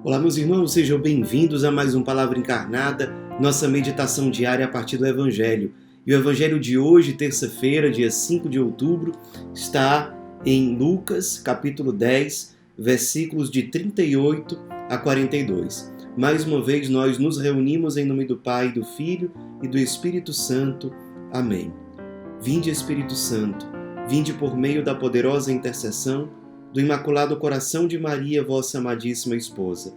Olá, meus irmãos, sejam bem-vindos a mais um Palavra Encarnada, nossa meditação diária a partir do Evangelho. E o Evangelho de hoje, terça-feira, dia 5 de outubro, está em Lucas, capítulo 10, versículos de 38 a 42. Mais uma vez, nós nos reunimos em nome do Pai, do Filho e do Espírito Santo. Amém. Vinde, Espírito Santo, vinde por meio da poderosa intercessão do Imaculado Coração de Maria, vossa amadíssima esposa.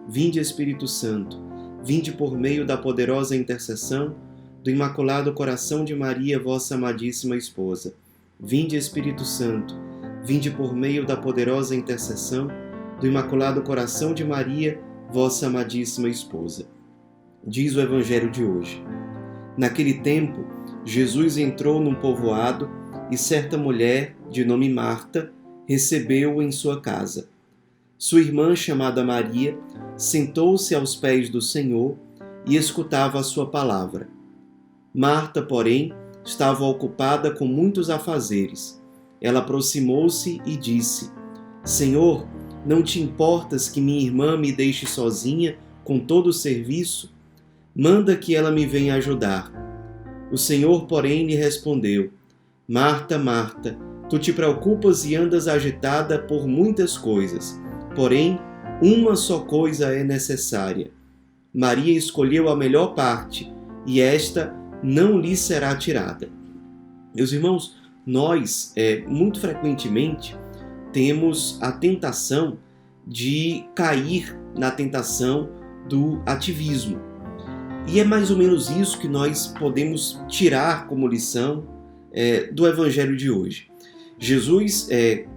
Vinde, Espírito Santo, vinde por meio da poderosa intercessão do Imaculado Coração de Maria, vossa amadíssima esposa. Vinde, Espírito Santo, vinde por meio da poderosa intercessão do Imaculado Coração de Maria, vossa amadíssima esposa. Diz o Evangelho de hoje. Naquele tempo, Jesus entrou num povoado e certa mulher, de nome Marta, recebeu-o em sua casa. Sua irmã, chamada Maria, sentou-se aos pés do Senhor e escutava a sua palavra. Marta, porém, estava ocupada com muitos afazeres. Ela aproximou-se e disse: Senhor, não te importas que minha irmã me deixe sozinha com todo o serviço? Manda que ela me venha ajudar. O Senhor, porém, lhe respondeu: Marta, Marta, tu te preocupas e andas agitada por muitas coisas, porém, uma só coisa é necessária. Maria escolheu a melhor parte, e esta não lhe será tirada. Meus irmãos, nós, muito frequentemente, temos a tentação de cair na tentação do ativismo. E é mais ou menos isso que nós podemos tirar como lição do Evangelho de hoje. Jesus,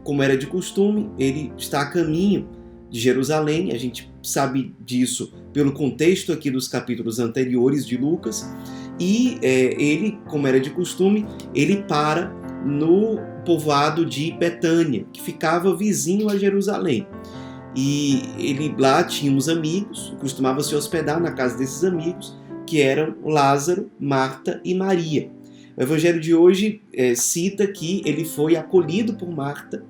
como era de costume, ele está a caminho de Jerusalém. A gente sabe disso pelo contexto aqui dos capítulos anteriores de Lucas. E ele, como era de costume, ele para no povoado de Betânia, que ficava vizinho a Jerusalém. E ele lá tinha uns amigos, costumava se hospedar na casa desses amigos, que eram Lázaro, Marta e Maria. O Evangelho de hoje cita que ele foi acolhido por Marta.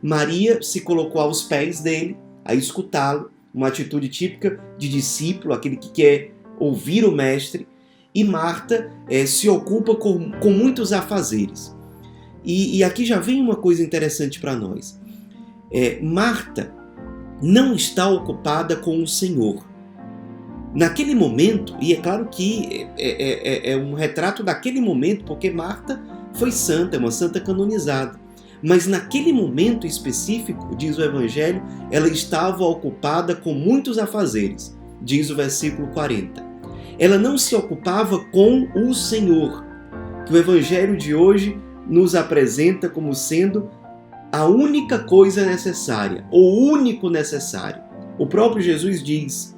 Maria se colocou aos pés dele, a escutá-lo, uma atitude típica de discípulo, aquele que quer ouvir o mestre. E Marta se ocupa com muitos afazeres. E aqui já vem uma coisa interessante para nós. Marta não está ocupada com o Senhor. Naquele momento, e é claro que é um retrato daquele momento, porque Marta foi santa, é uma santa canonizada. Mas naquele momento específico, diz o Evangelho, ela estava ocupada com muitos afazeres, diz o versículo 40. Ela não se ocupava com o Senhor, que o Evangelho de hoje nos apresenta como sendo a única coisa necessária, o único necessário. O próprio Jesus diz: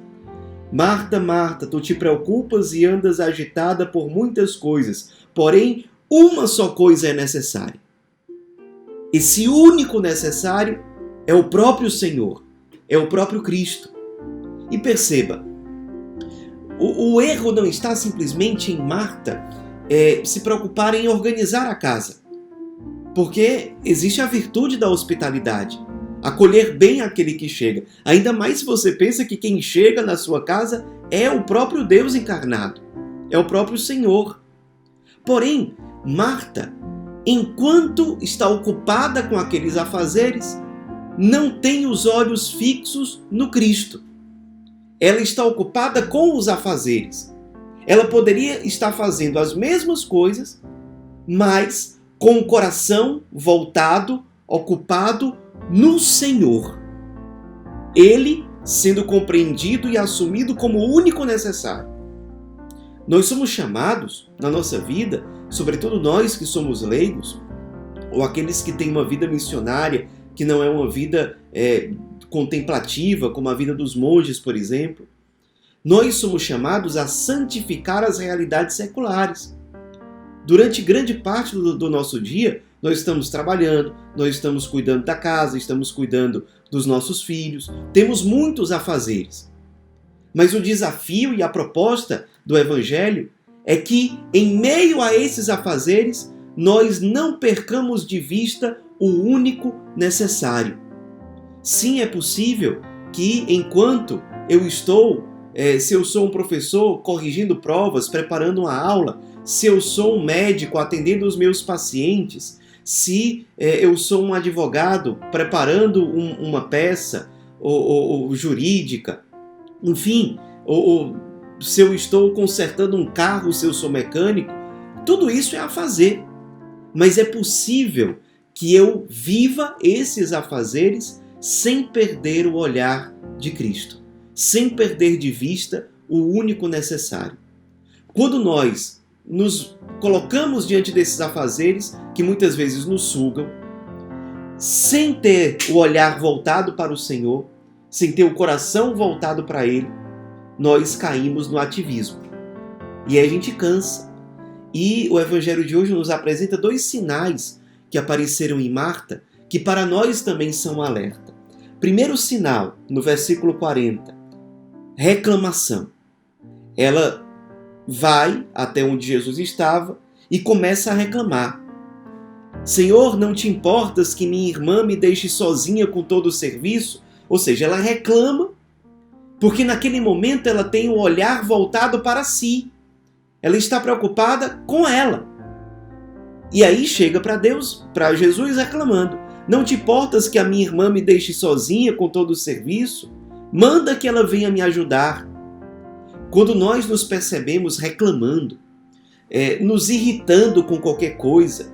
Marta, Marta, tu te preocupas e andas agitada por muitas coisas, porém, uma só coisa é necessária. Esse único necessário é o próprio Senhor, é o próprio Cristo. E perceba, o erro não está simplesmente em Marta se preocupar em organizar a casa, porque existe a virtude da hospitalidade. Acolher bem aquele que chega. Ainda mais se você pensa que quem chega na sua casa é o próprio Deus encarnado. É o próprio Senhor. Porém, Marta, enquanto está ocupada com aqueles afazeres, não tem os olhos fixos no Cristo. Ela está ocupada com os afazeres. Ela poderia estar fazendo as mesmas coisas, mas com o coração voltado, ocupado no Senhor. Ele sendo compreendido e assumido como o único necessário. Nós somos chamados, na nossa vida, sobretudo nós que somos leigos, ou aqueles que têm uma vida missionária, que não é uma vida contemplativa, como a vida dos monges, por exemplo, nós somos chamados a santificar as realidades seculares. Durante grande parte do nosso dia, nós estamos trabalhando, nós estamos cuidando da casa, estamos cuidando dos nossos filhos, temos muitos afazeres. Mas o desafio e a proposta do Evangelho é que, em meio a esses afazeres, nós não percamos de vista o único necessário. Sim, é possível que enquanto eu estou, se eu sou um professor corrigindo provas, preparando uma aula, se eu sou um médico atendendo os meus pacientes, se eu sou um advogado preparando uma peça ou jurídica, enfim, ou se eu estou consertando um carro, se eu sou mecânico, tudo isso é afazer. Mas é possível que eu viva esses afazeres sem perder o olhar de Cristo, sem perder de vista o único necessário. Quando nós nos colocamos diante desses afazeres, que muitas vezes nos sugam, sem ter o olhar voltado para o Senhor, sem ter o coração voltado para Ele, nós caímos no ativismo. E aí a gente cansa. E o Evangelho de hoje nos apresenta 2 sinais que apareceram em Marta, que para nós também são um alerta. Primeiro sinal, no versículo 40, reclamação. Ela vai até onde Jesus estava e começa a reclamar. Senhor, não te importas que minha irmã me deixe sozinha com todo o serviço? Ou seja, ela reclama porque naquele momento ela tem o olhar voltado para si. Ela está preocupada com ela. E aí chega para Deus, para Jesus reclamando. Não te importas que a minha irmã me deixe sozinha com todo o serviço? Manda que ela venha me ajudar. Quando nós nos percebemos reclamando, nos irritando com qualquer coisa,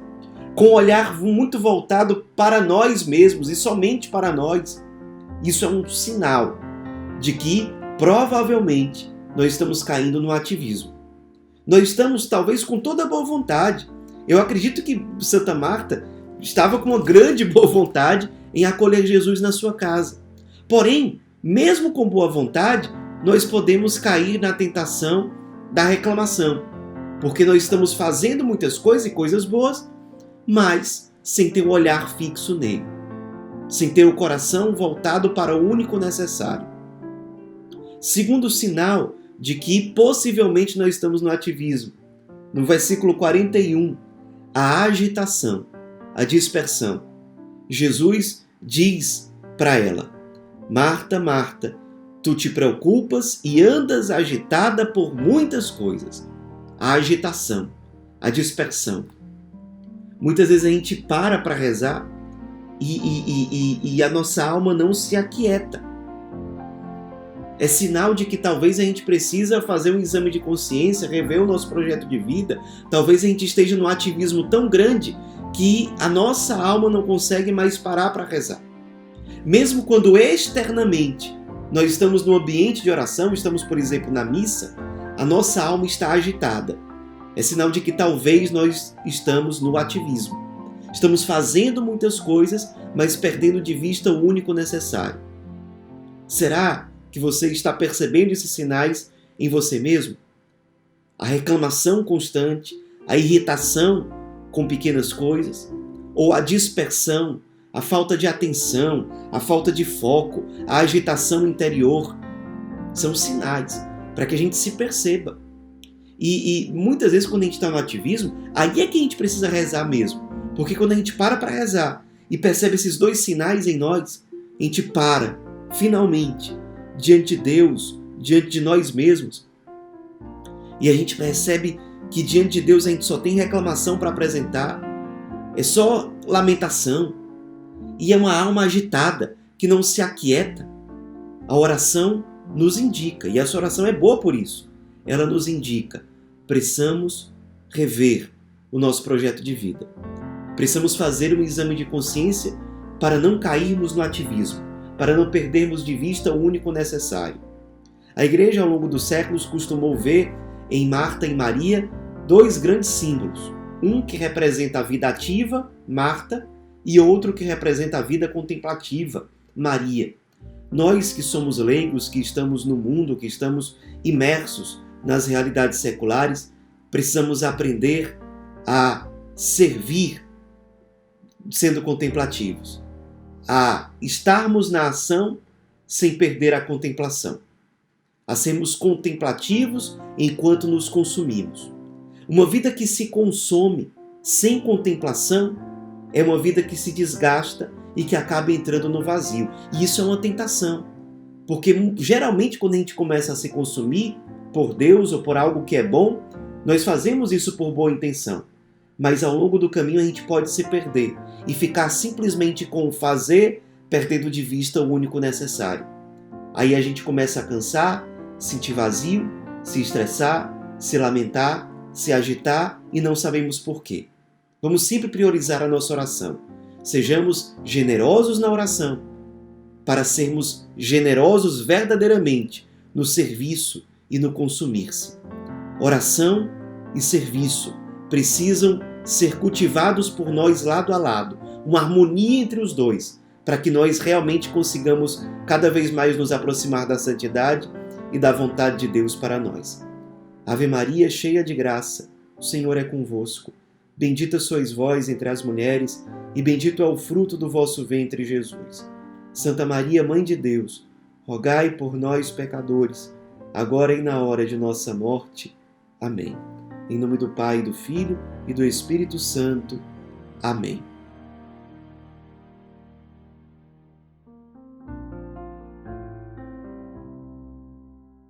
com um olhar muito voltado para nós mesmos e somente para nós, isso é um sinal de que provavelmente nós estamos caindo no ativismo. Nós estamos talvez com toda a boa vontade. Eu acredito que Santa Marta estava com uma grande boa vontade em acolher Jesus na sua casa. Porém, mesmo com boa vontade, nós podemos cair na tentação da reclamação, porque nós estamos fazendo muitas coisas e coisas boas, mas sem ter o olhar fixo nele, sem ter o coração voltado para o único necessário. Segundo sinal de que possivelmente nós estamos no ativismo, no versículo 41, a agitação, a dispersão. Jesus diz para ela: Marta, Marta, tu te preocupas e andas agitada por muitas coisas. A agitação, a dispersão. Muitas vezes a gente para rezar e a nossa alma não se aquieta. É sinal de que talvez a gente precisa fazer um exame de consciência, rever o nosso projeto de vida. Talvez a gente esteja num ativismo tão grande que a nossa alma não consegue mais parar para rezar. Mesmo quando externamente nós estamos no ambiente de oração, estamos, por exemplo, na missa, a nossa alma está agitada. É sinal de que talvez nós estamos no ativismo. Estamos fazendo muitas coisas, mas perdendo de vista o único necessário. Será que você está percebendo esses sinais em você mesmo? A reclamação constante, a irritação com pequenas coisas, ou a dispersão, a falta de atenção, a falta de foco, a agitação interior, são sinais para que a gente se perceba. E muitas vezes quando a gente está no ativismo, aí é que a gente precisa rezar mesmo. Porque quando a gente para rezar e percebe esses 2 sinais em nós, a gente para, finalmente, diante de Deus, diante de nós mesmos. E a gente percebe que diante de Deus a gente só tem reclamação para apresentar, é só lamentação. E é uma alma agitada, que não se aquieta. A oração nos indica, e essa oração é boa por isso, ela nos indica, precisamos rever o nosso projeto de vida. Precisamos fazer um exame de consciência para não cairmos no ativismo, para não perdermos de vista o único necessário. A igreja, ao longo dos séculos, costumou ver em Marta e Maria 2 grandes símbolos. Um que representa a vida ativa, Marta, e outro que representa a vida contemplativa, Maria. Nós que somos leigos, que estamos no mundo, que estamos imersos nas realidades seculares, precisamos aprender a servir sendo contemplativos, a estarmos na ação sem perder a contemplação, a sermos contemplativos enquanto nos consumimos. Uma vida que se consome sem contemplação é uma vida que se desgasta e que acaba entrando no vazio. E isso é uma tentação. Porque geralmente quando a gente começa a se consumir por Deus ou por algo que é bom, nós fazemos isso por boa intenção. Mas ao longo do caminho a gente pode se perder e ficar simplesmente com o fazer, perdendo de vista o único necessário. Aí a gente começa a cansar, sentir vazio, se estressar, se lamentar, se agitar e não sabemos por quê. Vamos sempre priorizar a nossa oração. Sejamos generosos na oração, para sermos generosos verdadeiramente no serviço e no consumir-se. Oração e serviço precisam ser cultivados por nós lado a lado, uma harmonia entre os dois, para que nós realmente consigamos cada vez mais nos aproximar da santidade e da vontade de Deus para nós. Ave Maria, cheia de graça, o Senhor é convosco. Bendita sois vós entre as mulheres, e bendito é o fruto do vosso ventre, Jesus. Santa Maria, Mãe de Deus, rogai por nós, pecadores, agora e na hora de nossa morte. Amém. Em nome do Pai, do Filho e do Espírito Santo. Amém.